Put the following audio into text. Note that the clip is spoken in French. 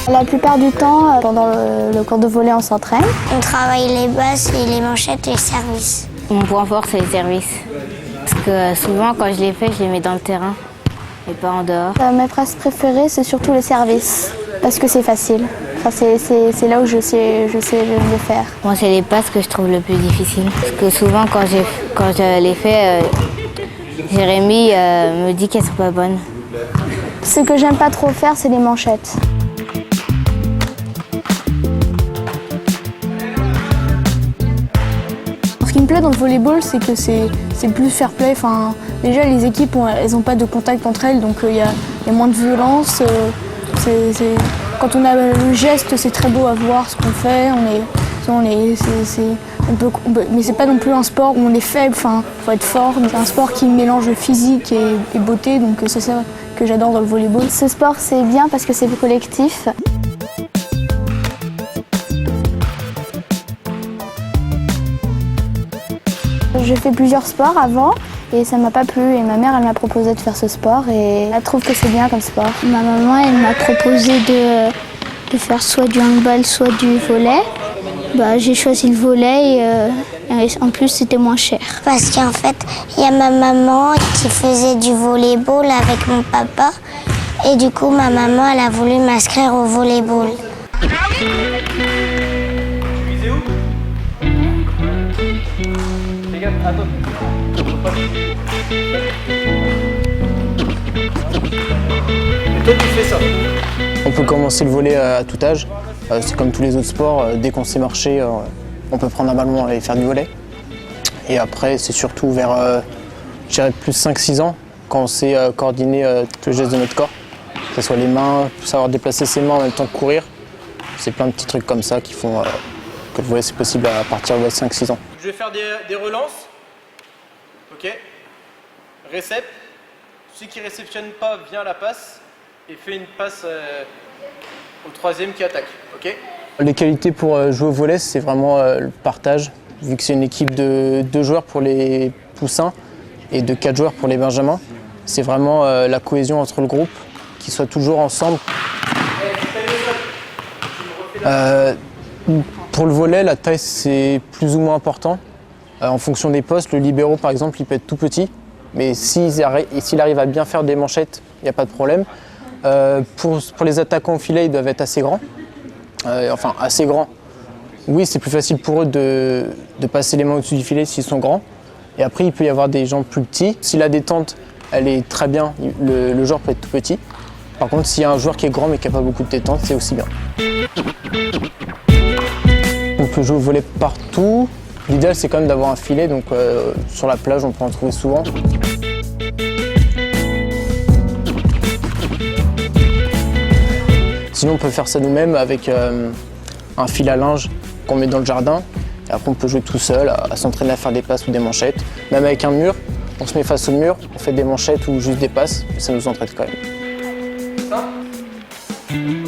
La plupart du temps, pendant le cours de volley, on s'entraîne. On travaille les basses et les manchettes et les services. Mon point fort, c'est les services. Parce que souvent, quand je les fais, je les mets dans le terrain et pas en dehors. Mes phrases préférées, c'est surtout les services, parce que c'est facile. Enfin, c'est là où je sais le faire. Moi, c'est les passes que je trouve le plus difficile. Parce que souvent, quand je les fais, Jérémy me dit qu'elles sont pas bonnes. Ce que j'aime pas trop faire, c'est les manchettes. Ce qui me plaît dans le volleyball, c'est que c'est plus fair play. Enfin, déjà, les équipes, elles n'ont pas de contact entre elles, donc il y a moins de violence. Quand on a le geste, c'est très beau à voir ce qu'on fait. Mais c'est pas non plus un sport où on est faible. Enfin, faut être fort. C'est un sport qui mélange physique et beauté, donc c'est ça que j'adore dans le volleyball. Ce sport, c'est bien parce que c'est collectif. J'ai fait plusieurs sports avant et ça m'a pas plu et ma mère elle m'a proposé de faire ce sport et elle trouve que c'est bien comme sport. Ma maman elle m'a proposé de faire soit du handball soit du volley. J'ai choisi le volley et en plus c'était moins cher. Parce qu'en fait, il y a ma maman qui faisait du volleyball avec mon papa et du coup ma maman elle a voulu m'inscrire au volleyball. On peut commencer le volley à tout âge. C'est comme tous les autres sports, dès qu'on sait marcher, on peut prendre un ballon et faire du volley. Et après, c'est surtout vers, je dirais, plus 5-6 ans, quand on sait coordonner tous les gestes de notre corps. Que ce soit les mains, savoir déplacer ses mains en même temps que courir. C'est plein de petits trucs comme ça qui font que le volley c'est possible à partir de 5-6 ans. Je vais faire des relances. Ok. Récep. Celui qui ne réceptionne pas vient à la passe et fait une passe au troisième qui attaque. Ok. Les qualités pour jouer au volley, c'est vraiment le partage. Vu que c'est une équipe de 2 joueurs pour les poussins et de 4 joueurs pour les benjamins, c'est vraiment la cohésion entre le groupe, qu'ils soient toujours ensemble. Pour le volley, la taille c'est plus ou moins important. En fonction des postes, le libéro par exemple, il peut être tout petit, mais s'il arrive à bien faire des manchettes, il n'y a pas de problème. Pour les attaquants au filet, ils doivent être assez grands. Enfin, assez grands. Oui, c'est plus facile pour eux de passer les mains au-dessus du filet s'ils sont grands. Et après, il peut y avoir des gens plus petits. Si la détente, elle est très bien, le joueur peut être tout petit. Par contre, s'il y a un joueur qui est grand mais qui n'a pas beaucoup de détente, c'est aussi bien. On peut jouer au volley partout. L'idéal, c'est quand même d'avoir un filet, donc sur la plage, on peut en trouver souvent. Sinon, on peut faire ça nous-mêmes avec un fil à linge qu'on met dans le jardin. Et après, on peut jouer tout seul, à s'entraîner à faire des passes ou des manchettes. Même avec un mur, on se met face au mur, on fait des manchettes ou juste des passes, et ça nous entraîne quand même.